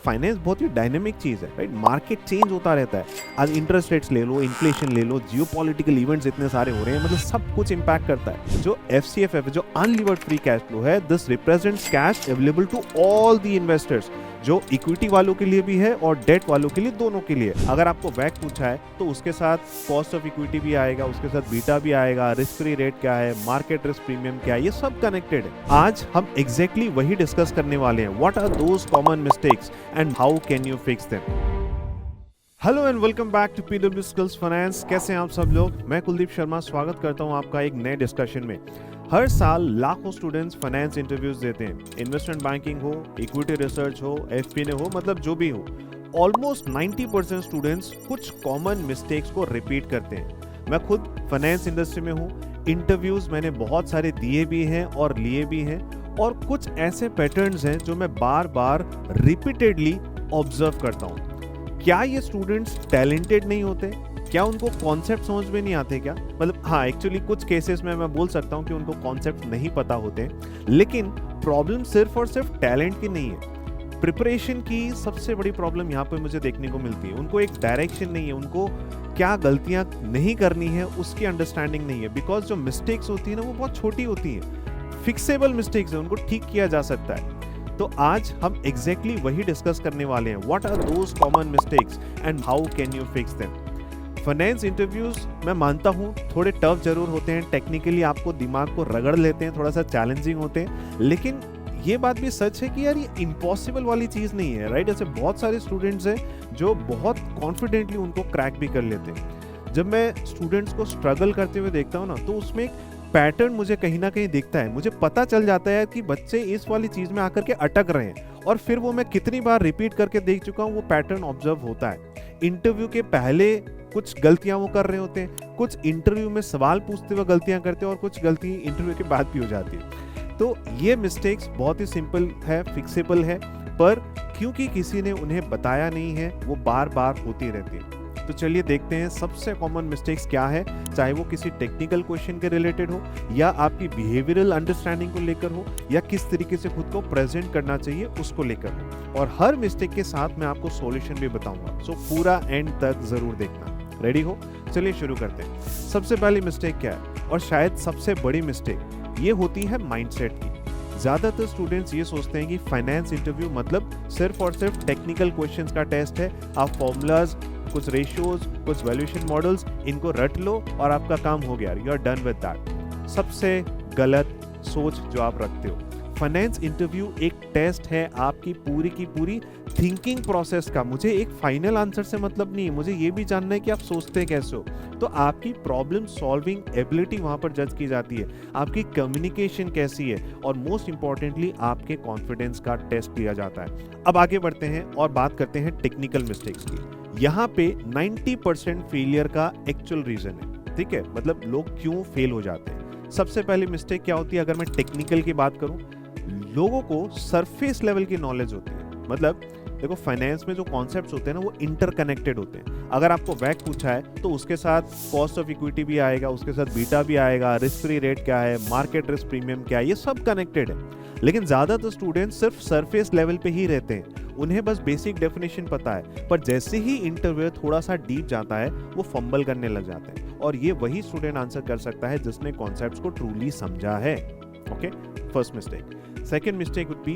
Finance बहुत ही dynamic चीज़ है, right? Market change होता रहता है। आज इंटरेस्ट रेट्स ले लो, इन्फ्लेशन ले लो, जियोपॉलिटिकल इवेंट्स इतने सारे हो रहे हैं, मतलब सब कुछ इम्पैक्ट करता है। जो FCF है, जो अनलीवर्ड फ्री कैश फ्लो है, this represents cash available to all the investors, जो इक्विटी वालों के लिए भी है और डेट वालों के लिए, दोनों के लिए। अगर आपको वैक पूछा है तो उसके साथ कॉस्ट ऑफ इक्विटी भी आएगा, उसके साथ बीटा भी आएगा, रिस्क फ्री रेट क्या है, मार्केट रिस्क प्रीमियम क्या है, ये सब कनेक्टेड है। आज हम एग्जैक्टली वही डिस्कस करने वाले हैं। What are those common mistakes and how can you fix them. Hello and welcome back to PW skills finance. कैसे हैं आप सब लोग? मैं कुलदीप शर्मा स्वागत करता हूं आपका एक नए डिस्कशन में। हर साल लाखों स्टूडेंट्स फाइनेंस इंटरव्यूज देते हैं। इन्वेस्टमेंट बैंकिंग हो, इक्विटी रिसर्च हो, FP&A हो, मतलब जो भी हो। ऑलमोस्ट 90% स्टूडेंट्स कुछ कॉमन मिस्टेक्स को रिपीट करते हैं। मैं खुद फाइनेंस इंडस्ट्री में हूँ। इंटरव्यूज मैंने बहुत सारे दिए भी हैं और लिए भी हैं, और कुछ ऐसे पैटर्न्स हैं जो मैं बार बार रिपीटेडली ऑब्जर्व करता हूँ। क्या ये स्टूडेंट्स टैलेंटेड नहीं होते? क्या उनको कॉन्सेप्ट समझ में नहीं आते क्या? मतलब हाँ, एक्चुअली कुछ केसेस में मैं बोल सकता हूँ कि उनको कॉन्सेप्ट नहीं पता होते, लेकिन प्रॉब्लम सिर्फ और सिर्फ टैलेंट की नहीं है। प्रिपरेशन की सबसे बड़ी प्रॉब्लम यहाँ पे मुझे देखने को मिलती है। उनको एक डायरेक्शन नहीं है, उनको क्या गलतियाँ नहीं करनी है उसकी अंडरस्टैंडिंग नहीं है। बिकॉज जो मिस्टेक्स होती है ना, वो बहुत छोटी होती है, फिक्सेबल मिस्टेक्स है, उनको ठीक किया जा सकता है। तो आज हम एग्जैक्टली वही डिस्कस करने वाले हैं। What are those common mistakes and how can you fix them. Finance interviews मैं मानता हूँ थोड़े टफ जरूर होते हैं, टेक्निकली आपको दिमाग को रगड़ लेते हैं, थोड़ा सा चैलेंजिंग होते हैं, लेकिन ये बात भी सच है कि यार ये इम्पॉसिबल वाली चीज़ नहीं है, राइट? ऐसे बहुत सारे स्टूडेंट्स हैं जो बहुत कॉन्फिडेंटली उनको क्रैक भी कर लेते हैं। जब मैं स्टूडेंट्स को स्ट्रगल करते हुए देखता हूँ ना, तो उसमें एक पैटर्न मुझे कहीं ना कहीं दिखता है। मुझे पता चल जाता है कि बच्चे इस वाली चीज़ में आकर के अटक रहे हैं, और फिर वो मैं कितनी बार रिपीट करके देख चुका हूँ, वो पैटर्न ऑब्जर्व होता है। इंटरव्यू के पहले कुछ गलतियां वो कर रहे होते हैं, कुछ इंटरव्यू में सवाल पूछते हुए गलतियां करते हैं, और कुछ गलती इंटरव्यू के बाद भी हो जाती है। तो ये मिस्टेक्स बहुत ही सिंपल है, फिक्सेबल है, पर क्योंकि किसी ने उन्हें बताया नहीं है, वो बार बार होती रहती है। तो चलिए देखते हैं सबसे कॉमन मिस्टेक्स क्या है, चाहे वो किसी टेक्निकल क्वेश्चन के रिलेटेड हो, या आपकी बिहेवियरल अंडरस्टैंडिंग को लेकर हो, या किस तरीके से खुद को प्रेजेंट करना चाहिए उसको लेकर हो। और हर मिस्टेक के साथ मैं आपको सॉल्यूशन भी बताऊंगा, सो पूरा एंड तक जरूर देखना। रेडी हो? चलिए शुरू करते हैं। सबसे पहली मिस्टेक क्या है, और शायद सबसे बड़ी मिस्टेक, ये होती है माइंडसेट की। ज्यादातर स्टूडेंट्स ये सोचते हैं कि फाइनेंस इंटरव्यू मतलब सिर्फ और सिर्फ टेक्निकल क्वेश्चंस का टेस्ट है। आप फॉर्मूलाज, कुछ रेशियोज, कुछ वैल्यूएशन मॉडल्स, इनको रट लो और आपका काम हो गया, you are done with that. सबसे गलत सोच जो आप रखते हो। फाइनेंस इंटरव्यू एक टेस्ट है आपकी पूरी की पूरी थिंकिंग प्रोसेस का। मुझे एक फाइनल आंसर से मतलब नहीं है, मुझे ये भी जानना है कि आप सोचते कैसे हो। तो आपकी प्रॉब्लम सॉल्विंग एबिलिटी वहां पर जज की जाती है, आपकी कम्युनिकेशन कैसी है, और मोस्ट इंपॉर्टेंटली आपके कॉन्फिडेंस का टेस्ट लिया जाता है। अब आगे बढ़ते हैं और बात करते हैं टेक्निकल मिस्टेक्स की। यहाँ पे 90% फेलियर का एक्चुअल रीजन है, ठीक है? मतलब लोग क्यों फेल हो जाते हैं। सबसे पहली मिस्टेक क्या होती है, अगर मैं टेक्निकल की बात करूं, लोगों को सरफेस लेवल की नॉलेज होती है। मतलब देखो, फाइनेंस में जो कॉन्सेप्ट्स होते हैं ना, वो इंटरकनेक्टेड होते हैं। अगर आपको वैक पूछा है तो उसके साथ कॉस्ट ऑफ इक्विटी भी आएगा, उसके साथ बीटा भी आएगा, रिस्क फ्री रेट क्या है, मार्केट रिस्क प्रीमियम क्या है, ये सब कनेक्टेड है। लेकिन ज्यादातर स्टूडेंट्स सिर्फ सरफेस लेवल पे ही रहते हैं, उन्हें बस बेसिक डेफिनेशन पता है, पर जैसे ही इंटरव्यू थोड़ा सा डीप जाता है, वो फंबल करने लग जाते हैं। और ये वही स्टूडेंट आंसर कर सकता है जिसने कॉन्सेप्ट्स को ट्रूली समझा है। Okay, first mistake. Second mistake would be,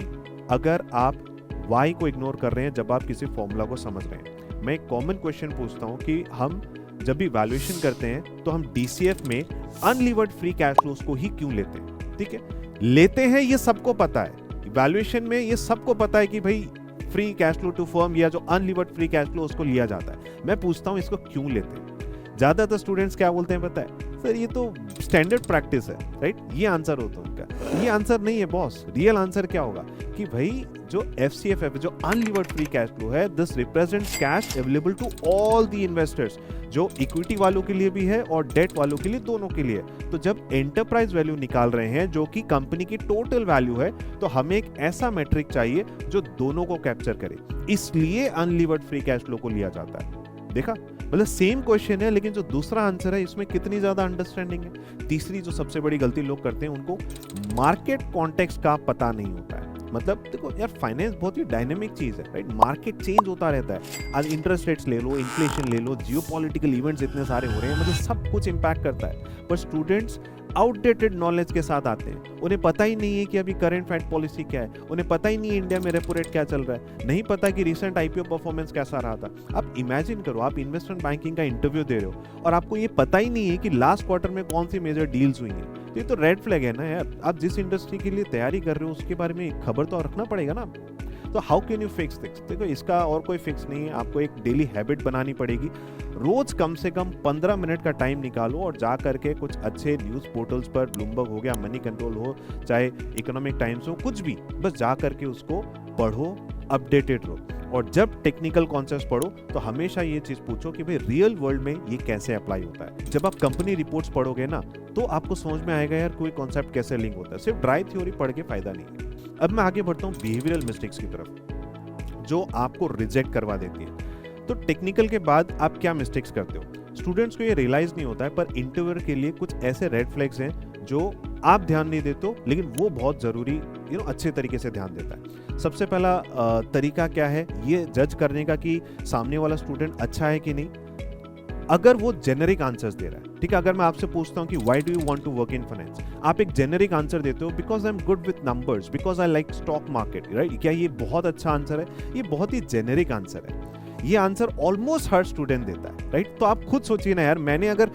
अगर आप वाई को इग्नोर कर रहे हैं जब आप किसी फॉर्मूला को समझ रहे हैं। मैं एक कॉमन क्वेश्चन पूछता हूं कि हम जब भी वैल्यूएशन करते हैं तो हम DCF में अनलीवर्ड फ्री कैश फ्लोस को ही क्यों लेते हैं? ठीक है, लेते हैं, ये सबको पता है। वैल्यूएशन में ये सबको पता है कि भाई free cash flow to firm या जो अनलीवर्ड फ्री कैश फ्लो उसको लिया जाता है। मैं पूछता हूं इसको क्यों लेते हैं। ज्यादातर स्टूडेंट्स क्या बोलते हैं पता है? सर ये तो स्टैंडर्ड प्रैक्टिस है, राइट? ये आंसर होता है उनका। ये आंसर नहीं है बॉस। रियल आंसर क्या होगा कि भाई जो FCF है, जो अनलीवर्ड फ्री कैश फ्लो है, this represents cash available to all the investors, जो इक्विटी वालों के लिए भी है और डेट वालों के लिए, दोनों के लिए। तो जब एंटरप्राइज वैल्यू निकाल रहे हैं जो कि कंपनी की टोटल वैल्यू है, तो हमें एक ऐसा मैट्रिक चाहिए जो दोनों को कैप्चर करे, इसलिए अनलीवर्ड फ्री कैश फ्लो को लिया जाता है। देखा, मतलब सेम क्वेश्चन है, लेकिन जो दूसरा आंसर है इसमें कितनी ज्यादा अंडरस्टैंडिंग है। तीसरी जो सबसे बड़ी गलती लोग करते हैं, उनको मार्केट कॉन्टेक्स्ट का पता नहीं होता है। मतलब देखो यार, फाइनेंस बहुत ही डायनेमिक चीज है, राइट? मार्केट चेंज होता रहता है। आज इंटरेस्ट रेट्स ले लो, इन्फ्लेशन ले लो, जियोपॉलिटिकल इवेंट्स इतने सारे हो रहे हैं, मतलब सब कुछ इम्पैक्ट करता है। पर स्टूडेंट्स आउटडेटेड नॉलेज के साथ आते हैं, उन्हें पता ही नहीं है कि अभी करंट फेड पॉलिसी क्या है, उन्हें पता ही नहीं है इंडिया में रेपो रेट क्या चल रहा है, नहीं पता कि रिसेंट आईपीओ परफॉर्मेंस कैसा रहा था। आप इमेजिन करो, आप इन्वेस्टमेंट बैंकिंग का इंटरव्यू दे रहे हो और आपको ये पता ही नहीं है कि लास्ट क्वार्टर में कौन सी मेजर डील्स हुई हैं। तो ये तो रेड फ्लैग है ना यार। आप जिस इंडस्ट्री के लिए तैयारी कर रहे हो उसके बारे में खबर तो रखना पड़ेगा ना। तो how can you fix this? देखो, इसका और कोई फिक्स नहीं है, आपको एक डेली हैबिट बनानी पड़ेगी। रोज कम से कम 15 मिनट का टाइम निकालो और जा करके कुछ अच्छे न्यूज़ पोर्टल्स पर, ब्लूमबर्ग हो गया, मनी कंट्रोल हो, चाहे इकोनॉमिक टाइम्स हो, कुछ भी, बस जा करके उसको पढ़ो, अपडेटेड रहो। और जब टेक्निकल कॉन्सेप्ट्स पढ़ो तो हमेशा ये चीज पूछो कि भाई रियल वर्ल्ड में ये कैसे अप्लाई होता है। जब आप कंपनी रिपोर्ट्स पढ़ोगे ना तो आपको समझ में आएगा यार कोई कॉन्सेप्ट कैसे लिंक होता है। सिर्फ ड्राई थ्योरी पढ़ के फायदा नहीं है। अब मैं आगे बढ़ता हूँ बिहेवियरल मिस्टेक्स की तरफ, जो आपको रिजेक्ट करवा देती है। तो टेक्निकल के बाद आप क्या मिस्टेक्स करते हो? स्टूडेंट्स को ये रियलाइज नहीं होता है, पर इंटरव्यूअर के लिए कुछ ऐसे रेड फ्लैग्स हैं जो आप ध्यान नहीं देते हो, लेकिन वो बहुत जरूरी अच्छे तरीके से ध्यान देता है। सबसे पहला तरीका क्या है ये जज करने का कि सामने वाला स्टूडेंट अच्छा है कि नहीं। अगर वो जेनेरिक आंसर्स दे रहा है, ठीक है, अगर मैं आपसे पूछता हूँ कि why do you want to work in finance, आप एक जेनेरिक आंसर देते हो because I am good with numbers, because I like stock market, right? क्या ये बहुत अच्छा आंसर है? ये बहुत ही जेनेरिक आंसर है। ये आंसर ऑलमोस्ट हर स्टूडेंट देता है, राइट? तो आप खुद सोचिए ना यार, मैंने अगर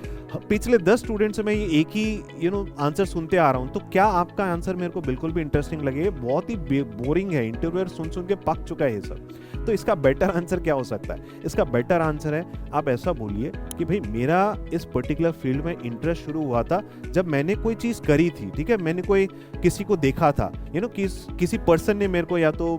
पिछले 10 स्टूडेंट से मैं ये एक ही आंसर सुनते आ रहा हूँ, तो क्या आपका आंसर मेरे को बिल्कुल भी इंटरेस्टिंग लगे? बहुत ही बोरिंग है, इंटरव्यूअर सुन सुन के पक चुका है ये सब। तो इसका बेटर आंसर क्या हो सकता है? इसका बेटर आंसर है आप ऐसा बोलिए कि भाई मेरा इस पर्टिकुलर फील्ड में इंटरेस्ट शुरू हुआ था जब मैंने कोई चीज करी थी, ठीक है, मैंने कोई किसी को देखा था, किसी पर्सन ने मेरे को या तो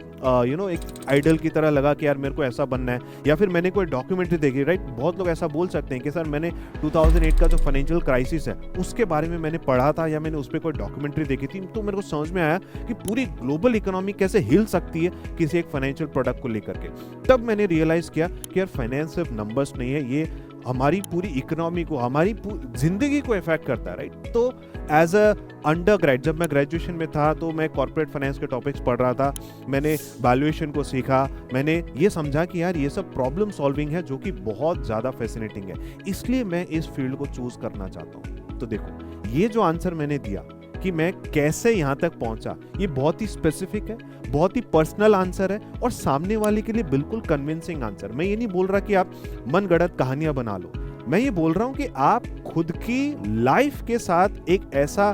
एक आइडल की तरह लगा कि यार मेरे को ऐसा बनना है, या फिर मैंने कोई डॉक्यूमेंट्री देखी, राइट? बहुत लोग ऐसा बोल सकते हैं कि सर मैंने 2008 का जो फाइनेंशियल क्राइसिस है उसके बारे में मैंने पढ़ा था, या मैंने उस पर कोई डॉक्यूमेंट्री देखी थी, तो मेरे को समझ में आया कि पूरी ग्लोबल इकोनॉमी कैसे हिल सकती है किसी एक फाइनेंशियल प्रोडक्ट को लेकर के। तब मैंने रियलाइज किया कि यार फाइनेंस सिर्फ नंबर्स नहीं है, ये हमारी पूरी इकोनॉमी को, हमारी जिंदगी को इफेक्ट करता है, राइट? तो एज अ अंडर जब मैं ग्रेजुएशन में था तो मैं कॉर्पोरेट फाइनेंस के टॉपिक्स पढ़ रहा था, मैंने वैल्यूएशन को सीखा, मैंने ये समझा कि यार ये सब प्रॉब्लम सॉल्विंग है जो कि बहुत ज़्यादा फैसिनेटिंग है, इसलिए मैं इस फील्ड को चूज करना चाहता हूँ। तो देखो, ये जो आंसर मैंने दिया कि मैं कैसे यहाँ तक पहुँचा, ये बहुत ही स्पेसिफिक है, बहुत ही पर्सनल आंसर है और सामने वाले के लिए बिल्कुल कन्विंसिंग आंसर। मैं ये नहीं बोल रहा कि आप मनगढ़ंत कहानियां बना लो, मैं ये बोल रहा हूं कि आप खुद की लाइफ के साथ एक ऐसा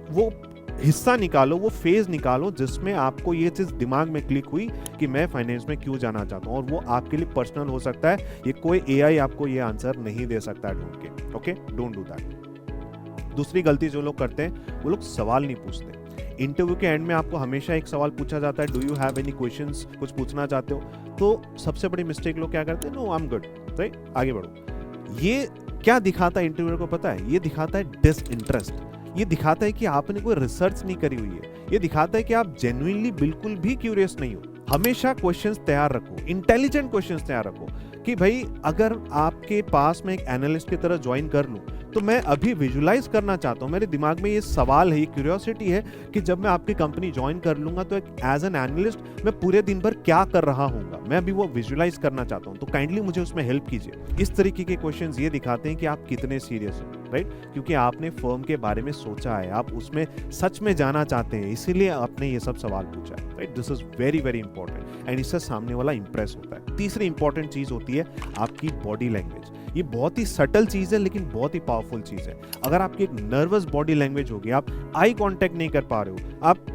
वो हिस्सा निकालो, वो फेज निकालो जिसमें आपको ये चीज दिमाग में क्लिक हुई कि मैं फाइनेंस में क्यों जाना चाहता हूं, और वो आपके लिए पर्सनल हो सकता है। ये कोई एआई आपको ये आंसर नहीं दे सकता ढूंढ के। Okay, don't do that. दूसरी गलती जो लोग करते हैं वो लोग सवाल नहीं पूछते। इंटरव्यू के एंड में आपको हमेशा एक सवाल पूछा जाता है, do you have any questions, कुछ पूछना चाहते हो? तो सबसे बड़ी मिस्टेक लोग क्या करते हैं, no I am good, right, आगे बढ़ो। ये क्या दिखाता है इंटरव्यूअर को पता है? ये दिखाता है डिसइंटरेस्ट, ये दिखाता है कि आपने कोई रिसर्च नहीं करी हुई है, ये दिखाता है कि आप जेन्युइनली बिल्कुल भी क्यूरियस नहीं हो। हमेशा क्वेश्चंस तैयार रखो, इंटेलिजेंट क्वेश्चंस तैयार रखो कि भाई अगर आपके पास में एक एनालिस्ट की तरह ज्वाइन कर लूं तो मैं अभी विजुलाइज करना चाहता हूं, मेरे दिमाग में ये सवाल है, ये क्यूरियोसिटी है कि जब मैं आपकी कंपनी ज्वाइन कर लूंगा तो एज एन एनालिस्ट मैं पूरे दिन भर क्या कर रहा हूंगा, मैं अभी वो विजुलाइज करना चाहता हूं, तो काइंडली मुझे उसमें हेल्प कीजिए। इस तरीके के क्वेश्चंस ये दिखाते हैं कि आप कितने सीरियस हो, राइट? क्योंकि आपने फर्म के बारे में सोचा है, आप उसमें सच में जाना चाहते हैं, इसीलिए आपने ये सब सवाल पूछा है, right? This is very very important and इससे सामने वाला इंप्रेस होता है। तीसरी इंपॉर्टेंट चीज होती है आपकी बॉडी लैंग्वेज। ये बहुत ही सटल चीज है लेकिन बहुत ही पावरफुल चीज है। अगर आपकी एक नर्वस बॉडी लैंग्वेज होगी, आप आई कांटेक्ट नहीं कर पा रहे हो, आप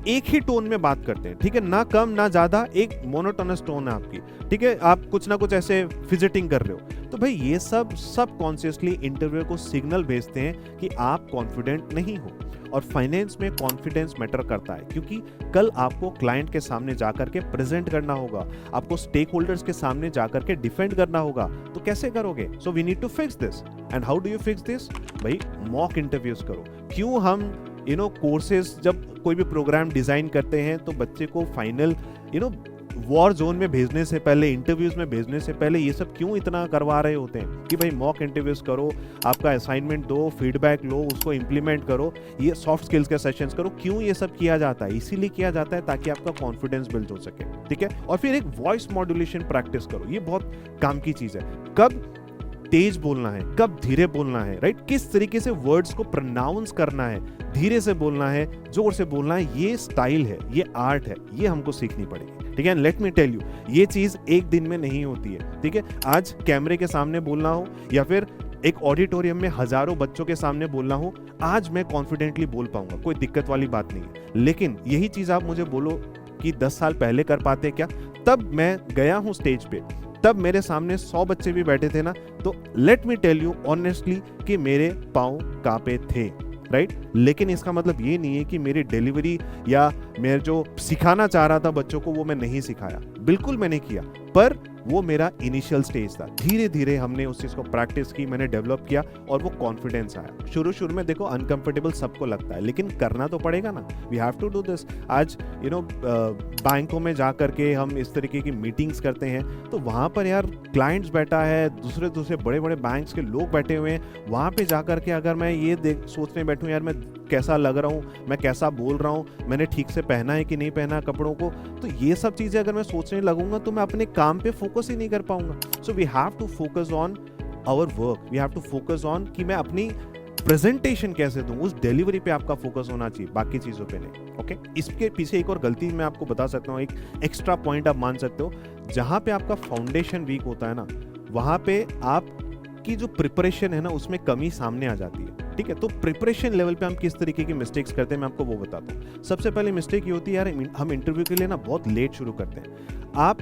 एक ही टोन में बात करते हैं, ठीक है, ना कम ना ज्यादा, एक मोनोटोनस टोन है आपकी, ठीक है, आप कुछ ना कुछ ऐसे फिजिटिंग कर रहे हो, तो भाई ये सब कॉन्शियसली इंटरव्यू को सिग्नल भेजते हैं कि आप कॉन्फिडेंट नहीं हो। और फाइनेंस में कॉन्फिडेंस मैटर करता है क्योंकि कल आपको क्लाइंट के सामने जाकर के प्रेजेंट करना होगा, आपको स्टेक होल्डर्स के सामने जाकर के डिफेंड करना होगा, तो कैसे करोगे? So we need to fix this. And how do you fix this? भाई मॉक इंटरव्यूज करो। क्यों हम कोर्सेज जब कोई भी प्रोग्राम डिजाइन करते हैं तो बच्चे को फाइनल वॉर जोन में भेजने से पहले, इंटरव्यूज में भेजने से पहले ये सब क्यों इतना करवा रहे होते हैं कि भाई मॉक इंटरव्यूज करो, आपका असाइनमेंट दो, फीडबैक लो, उसको इंप्लीमेंट करो, ये सॉफ्ट स्किल्स के सेशंस करो। क्यों ये सब किया जाता है? इसीलिए किया जाता है ताकि आपका कॉन्फिडेंस बिल्ड हो सके, ठीक है। और फिर एक वॉइस मॉड्यूलेशन प्रैक्टिस करो, ये बहुत काम की चीज है। कब तेज बोलना है, कब धीरे बोलना है, राइट, किस तरीके से वर्ड्स को प्रोनाउंस करना है, धीरे से बोलना है, जोर से बोलना है, ये स्टाइल है, ये आर्ट है, ये हमको सीखनी पड़ेगी, ठीक है। लेट मी टेल यू, ये चीज एक दिन में नहीं होती है, ठीक है। आज कैमरे के सामने बोलना हो या फिर एक ऑडिटोरियम में हजारों बच्चों के सामने बोलना हो, आज मैं कॉन्फिडेंटली बोल पाऊंगा, कोई दिक्कत वाली बात नहीं है। लेकिन यही चीज आप मुझे बोलो कि 10 साल पहले कर पाते क्या? तब मैं गया हूं स्टेज पे, तब मेरे सामने 100 बच्चे भी बैठे थे ना, तो let me tell you honestly कि मेरे पांव कांपे थे, राइट। लेकिन इसका मतलब ये नहीं है कि मेरी डिलीवरी या मैं जो सिखाना चाह रहा था बच्चों को वो मैं नहीं सिखाया, बिल्कुल मैंने किया, पर वो मेरा इनिशियल स्टेज था। धीरे धीरे हमने उस चीज को प्रैक्टिस की, मैंने डेवलप किया और वो कॉन्फिडेंस आया। शुरू में देखो अनकंफर्टेबल सबको लगता है, लेकिन करना तो पड़ेगा ना, we have to do this. आज बैंकों में जा करके हम इस तरीके की मीटिंग्स करते हैं, तो वहां पर यार क्लाइंट्स बैठा है, दूसरे बड़े बड़े बैंक्स के लोग बैठे हुए हैं, वहां पे जा करके अगर मैं ये सोचने बैठूं यार मैं कैसा लग रहा हूँ, मैं कैसा बोल रहा हूँ, मैंने ठीक से पहना है कि नहीं पहना कपड़ों को, तो ये सब चीजें अगर मैं सोचने लगूंगा तो मैं अपने काम पे फोकस ही नहीं कर पाऊंगा। So we have to focus on our work, we have to focus on कि मैं अपनी प्रेजेंटेशन कैसे दूं, उस डिलीवरी पे आपका फोकस होना चाहिए, बाकी चीजों पे नहीं, ओके। इसके पीछे एक और गलती मैं आपको बता सकता हूँ, एक एक्स्ट्रा पॉइंट आप मान सकते हो, जहां पे आपका फाउंडेशन वीक होता है ना, वहां पे आपकी जो प्रिपरेशन है ना उसमें कमी सामने आ जाती है, ठीक है। तो प्रिपरेशन लेवल पे हम किस तरीके की मिस्टेक्स करते हैं मैं आपको वो बताता हूँ। सबसे पहले मिस्टेक ये होती है यार, हम इंटरव्यू के लिए ना बहुत लेट शुरू करते हैं। आप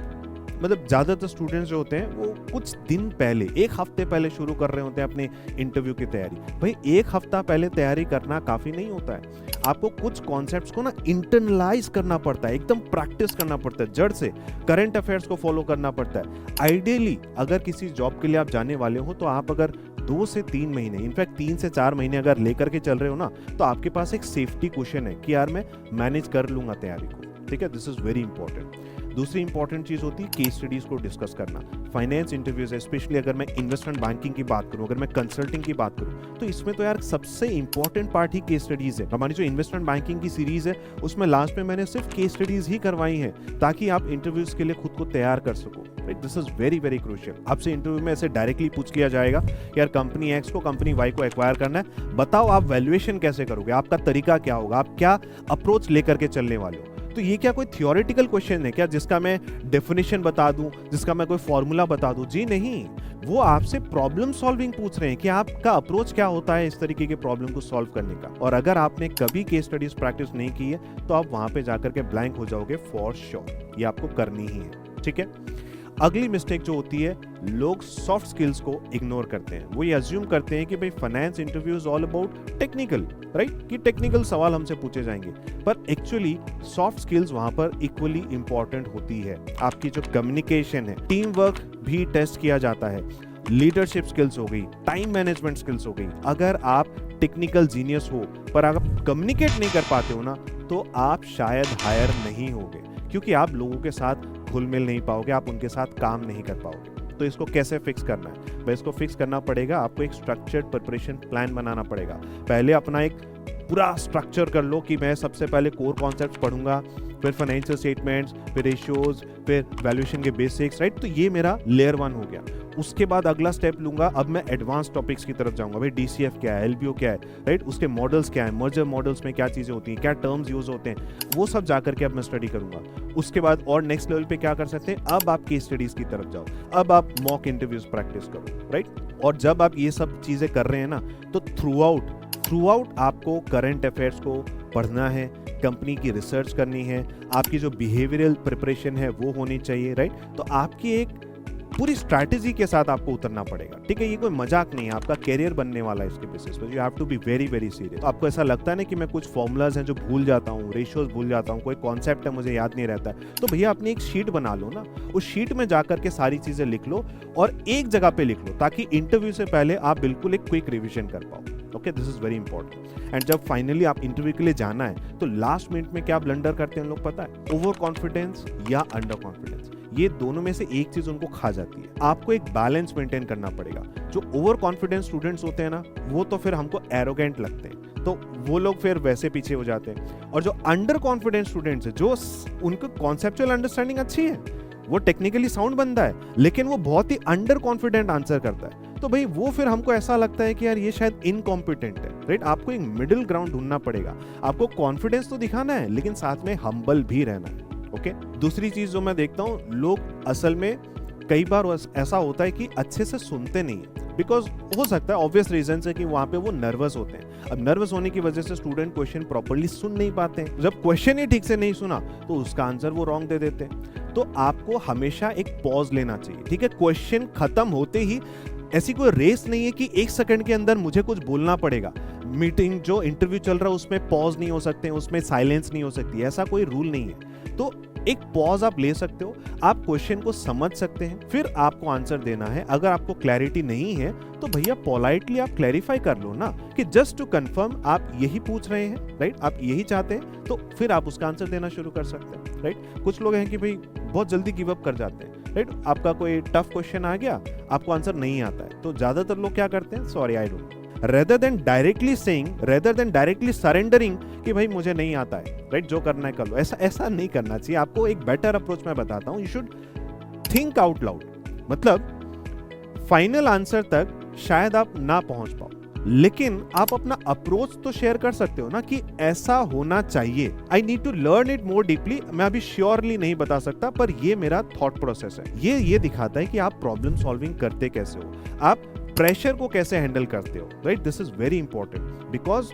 मतलब ज़्यादातर स्टूडेंट्स जो होते हैं वो कुछ दिन पहले, एक हफ्ते पहले शुरू कर रहे होते हैं अपने इंटरव्यू की तैयारी। भाई एक हफ्ता पहले तैयारी करना काफ़ी नहीं होता है, आपको कुछ कॉन्सेप्ट्स को ना इंटरनलाइज करना पड़ता है, एकदम प्रैक्टिस करना पड़ता है, जड़ से करंट अफेयर्स को फॉलो करना पड़ता है। आइडियली अगर किसी जॉब के लिए आप जाने वाले हो तो आप अगर 2 से 3 महीने, इनफैक्ट 3 से 4 महीने अगर लेकर के चल रहे हो ना, तो आपके पास एक सेफ्टी क्वेश्चन है कि यार मैं मैनेज कर लूंगा तैयारी को, ठीक है। This is very important. दूसरी इंपॉर्टेंट चीज होती है केस स्टडीज को डिस्कस करना। फाइनेंस इंटरव्यूज है, स्पेशली अगर मैं इन्वेस्टमेंट बैंकिंग की बात करूं, अगर मैं कंसल्टिंग की बात करूं, तो इसमें तो यार सबसे इंपॉर्टेंट पार्ट ही केस स्टडीज है। हमारी जो इन्वेस्टमेंट बैंकिंग की सीरीज है उसमें लास्ट में मैंने सिर्फ केस स्टडीज ही करवाई हैं ताकि आप इंटरव्यूज के लिए खुद को तैयार कर सको। This is very very crucial. आपसे इंटरव्यू में ऐसे डायरेक्टली पूछ किया जाएगा यार कंपनी एक्स को कंपनी वाई को एक्वायर करना है, बताओ आप वैल्यूएशन कैसे करोगे, आपका तरीका क्या होगा, आप क्या अप्रोच लेकर के चलने वाले हो। तो ये क्या कोई थियोरेटिकल क्वेश्चन है क्या जिसका मैं डेफिनेशन बता दूं, जिसका मैं कोई फॉर्मूला बता दूं? जी नहीं, वो आपसे प्रॉब्लम सॉल्विंग पूछ रहे हैं कि आपका अप्रोच क्या होता है इस तरीके के प्रॉब्लम को सॉल्व करने का। और अगर आपने कभी केस स्टडीज प्रैक्टिस नहीं की है तो आप वहां पे जाकर के ब्लैंक हो जाओगे फॉर श्योर। ये आपको करनी ही है, ठीक है। अगली मिस्टेक जो होती है, लोग सॉफ्ट स्किल्स को इग्नोर करते हैं। वो ये अज्यूम करते हैं कि भाई finance interview is all about technical, right, कि टेक्निकल सवाल हमसे पूछे जाएंगे, पर एक्चुअली सॉफ्ट स्किल्स वहां पर इक्वली इंपॉर्टेंट होती है। आपकी जो कम्युनिकेशन है, टीम वर्क भी टेस्ट किया जाता है, लीडरशिप स्किल्स हो गई, टाइम मैनेजमेंट स्किल्स हो गई। अगर आप टेक्निकल जीनियस हो पर अगर आप कम्युनिकेट नहीं कर पाते हो ना, तो आप शायद हायर नहीं होगे, क्योंकि आप लोगों के साथ घुल मिल नहीं पाओगे, आप उनके साथ काम नहीं कर पाओगे। तो इसको कैसे फिक्स करना है? भाई इसको फिक्स करना पड़ेगा, आपको एक स्ट्रक्चर्ड प्रिपरेशन प्लान बनाना पड़ेगा। पहले अपना एक पूरा स्ट्रक्चर कर लो कि मैं सबसे पहले कोर कॉन्सेप्ट्स पढ़ूंगा, फिर फाइनेंशियल स्टेटमेंट्स, फिर रेशियोज, फिर वैल्यूएशन के बेसिक्स, राइट। तो ये मेरा लेयर 1 हो गया। उसके बाद अगला स्टेप लूंगा, अब मैं एडवांस टॉपिक्स की तरफ जाऊंगा। भाई डीसीएफ क्या है, एलबीओ क्या है, राइट, उसके मॉडल्स क्या है, मर्जर मॉडल्स में क्या चीजें होती हैं, क्या टर्म्स यूज होते हैं, वो सब जाकर के अब मैं स्टडी करूंगा। उसके बाद और नेक्स्ट लेवल पे क्या कर सकते हैं, अब आप केस स्टडीज की तरफ जाओ, अब आप मॉक इंटरव्यूज प्रैक्टिस करो, राइट। और जब आप ये सब चीजें कर रहे हैं ना, तो थ्रू आउट आपको करंट अफेयर्स को पढ़ना है, कंपनी की रिसर्च करनी है, आपकी जो बिहेवियरल प्रिपरेशन है वो होनी चाहिए, राइट। तो आपकी एक पूरी स्ट्रैटेजी के साथ आपको उतरना पड़ेगा, ठीक है। ये कोई मजाक नहीं है, आपका कैरियर बनने वाला है इसके बेसिस पर। You have to be very very serious. आपको ऐसा लगता है ना कि मैं कुछ फॉर्मूलाज हैं जो भूल जाता हूँ, रेशियोज भूल जाता हूँ, कोई कॉन्सेप्ट है मुझे याद नहीं रहता है, तो भैया अपनी एक शीट बना लो ना, उस शीट में जाकर के सारी चीजें लिख लो और एक जगह पे लिख लो, ताकि इंटरव्यू से पहले आप बिल्कुल एक क्विक रिविजन कर पाओ। Okay, this is very important. And जब फाइनली आप इंटरव्यू के लिए जाना है तो लास्ट मिनट में क्या ब्लंडर करते हैं लोग पता है? ओवर कॉन्फिडेंस या अंडर कॉन्फिडेंस, ये दोनों में से एक चीज उनको खा जाती है। आपको एक बैलेंस मेंटेन करना पड़ेगा। जो ओवर कॉन्फिडेंस स्टूडेंट्स होते हैं ना, वो तो फिर हमको एरोगेंट लगते हैं, तो वो लोग फिर वैसे पीछे हो जाते हैं। और जो अंडर कॉन्फिडेंस स्टूडेंट्स है, जो उनको कॉन्सेप्चुअल अंडरस्टैंडिंग अच्छी है, वो टेक्निकली साउंड बंदा है, लेकिन वो बहुत ही अंडर कॉन्फिडेंट आंसर करता है, तो भाई वो फिर हमको ऐसा लगता है कि यार ये शायद इनकॉम्पिटेंट है, राइट। आपको एक मिडिल ग्राउंड ढूंढना पड़ेगा। आपको कॉन्फिडेंस तो दिखाना है, लेकिन साथ में हम्बल भी रहना है। ओके, दूसरी चीज जो मैं देखता हूँ, लोग असल में कई बार ऐसा होता है कि अच्छे से सुनते नहीं है, बिकॉज हो सकता है ऑब्वियस रीजन है कि वहां पे वो नर्वस होते हैं। अब नर्वस होने की वजह से स्टूडेंट क्वेश्चन प्रॉपर्ली सुन नहीं पाते हैं। जब क्वेश्चन ही ठीक से नहीं सुना तो उसका आंसर वो रॉन्ग दे देते हैं। तो आपको हमेशा एक पॉज लेना चाहिए, ठीक है। क्वेश्चन खत्म होते ही, ऐसी कोई रेस नहीं है कि 1 सेकंड के अंदर मुझे कुछ बोलना पड़ेगा। मीटिंग जो इंटरव्यू चल रहा है उसमें पॉज नहीं हो सकते, उसमें साइलेंस नहीं हो सकती, ऐसा कोई रूल नहीं है। तो एक पॉज आप ले सकते हो, आप क्वेश्चन को समझ सकते हैं, फिर आपको आंसर देना है। अगर आपको क्लैरिटी नहीं है तो भैया पोलाइटली आप क्लैरिफाई कर लो ना, कि जस्ट टू कंफर्म आप यही पूछ रहे हैं, राइट, आप यही चाहते हैं, तो फिर आप उसका आंसर देना शुरू कर सकते हैं, राइट। कुछ लोग हैं कि भाई बहुत जल्दी गिव अप कर जाते हैं, राइट। आपका कोई टफ क्वेश्चन आ गया, आपको आंसर नहीं आता है, तो ज्यादातर लोग क्या करते हैं, sorry I don't, rather than directly surrendering कि भाई मुझे नहीं आता है, राइट, जो करना है कर लो, ऐसा नहीं करना चाहिए। आपको एक बेटर अप्रोच मैं बताता हूँ, you should think out loud. मतलब फाइनल आंसर तक शायद आप ना पहुंच पाओ, लेकिन आप अपना अप्रोच तो शेयर कर सकते हो ना, कि ऐसा होना चाहिए। I need to learn it more deeply. मैं अभी श्योरली नहीं बता सकता, पर ये मेरा थॉट प्रोसेस है। ये दिखाता है कि आप प्रॉब्लम सॉल्विंग करते कैसे हो, आप प्रेशर को कैसे हैंडल करते हो, right. This is very important, because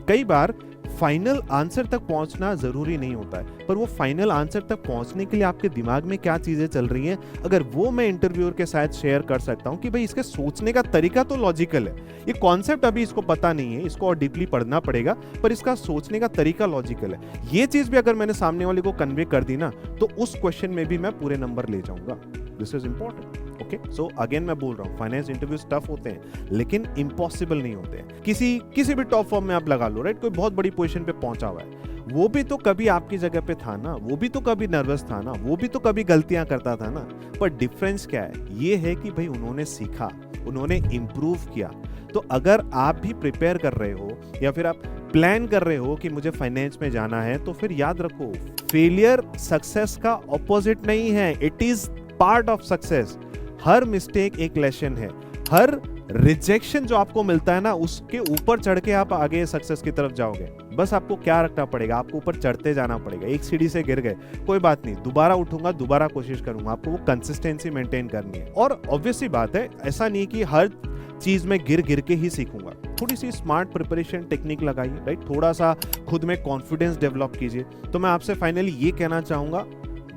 कई बार फाइनल आंसर तक पहुंचना जरूरी नहीं होता है, पर वो फाइनल आंसर तक पहुंचने के लिए आपके दिमाग में क्या चीजें चल रही हैं, अगर वो मैं इंटरव्यूअर के साथ शेयर कर सकता हूं कि भाई इसके सोचने का तरीका तो लॉजिकल है, ये कॉन्सेप्ट अभी इसको पता नहीं है, इसको और डीपली पढ़ना पड़ेगा, पर इसका सोचने का तरीका लॉजिकल है, ये चीज भी अगर मैंने सामने वाले को कन्वे कर दी ना, तो उस क्वेश्चन में भी मैं पूरे नंबर ले जाऊंगा। This is important. Okay, so again मैं बोल रहा हूँ, फाइनेंस इंटरव्यूज टफ होते हैं, लेकिन इम्पॉसिबल नहीं होते हैं। किसी भी टॉप फॉर्म में आप लगा लो, राइट, कोई बहुत बड़ी पोजीशन पे पहुंचा हुआ है, वो भी तो कभी आपकी जगह पे था ना, वो भी तो कभी नर्वस था ना, वो भी तो कभी गलतियां करता था ना, पर डिफरेंस क्या है, ये है कि भाई उन्होंने सीखा, उन्होंने इंप्रूव किया। तो अगर आप भी प्रिपेयर कर रहे हो या फिर आप प्लान कर रहे हो कि मुझे फाइनेंस में जाना है, तो फिर याद रखो, फेलियर सक्सेस का ऑपोजिट नहीं है, it is part of success. Her mistake एक लेसन है, हर रिजेक्शन जो आपको मिलता है ना, उसके ऊपर चढ़ के आप आगे सक्सेस की तरफ जाओगे। बस आपको क्या रखना पड़ेगा, आपको ऊपर चढ़ते जाना पड़ेगा। एक सीढ़ी से गिर गए, कोई बात नहीं, दोबारा उठूंगा, दोबारा कोशिश करूंगा। आपको वो कंसिस्टेंसी मेंटेन करनी है। और ऑब्वियसली बात है, ऐसा नहीं कि हर चीज में गिर के ही सीखूंगा। थोड़ी सी स्मार्ट प्रिपरेशन टेक्निक लगाइए, राइट, थोड़ा सा खुद में कॉन्फिडेंस डेवलप कीजिए। तो मैं आपसे फाइनली ये कहना चाहूंगा,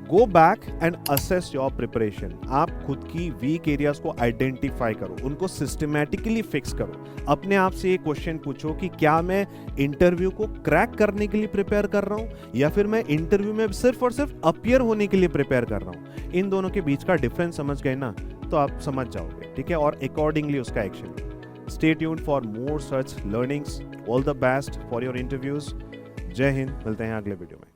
go back and assess your preparation. आप खुद की वीक एरियाज को आइडेंटिफाई करो, उनको सिस्टमैटिकली फिक्स करो। अपने आप से ये क्वेश्चन पूछो कि क्या मैं इंटरव्यू को क्रैक करने के लिए प्रिपेयर कर रहा हूँ, या फिर मैं इंटरव्यू में सिर्फ और सिर्फ अपीयर होने के लिए प्रिपेयर कर रहा हूँ। इन दोनों के बीच का डिफरेंस समझ गए ना, तो आप समझ जाओगे, ठीक है, और अकॉर्डिंगली उसका action. Stay tuned for more such learnings. All the best for your interviews. जय हिंद, मिलते हैं अगले वीडियो में।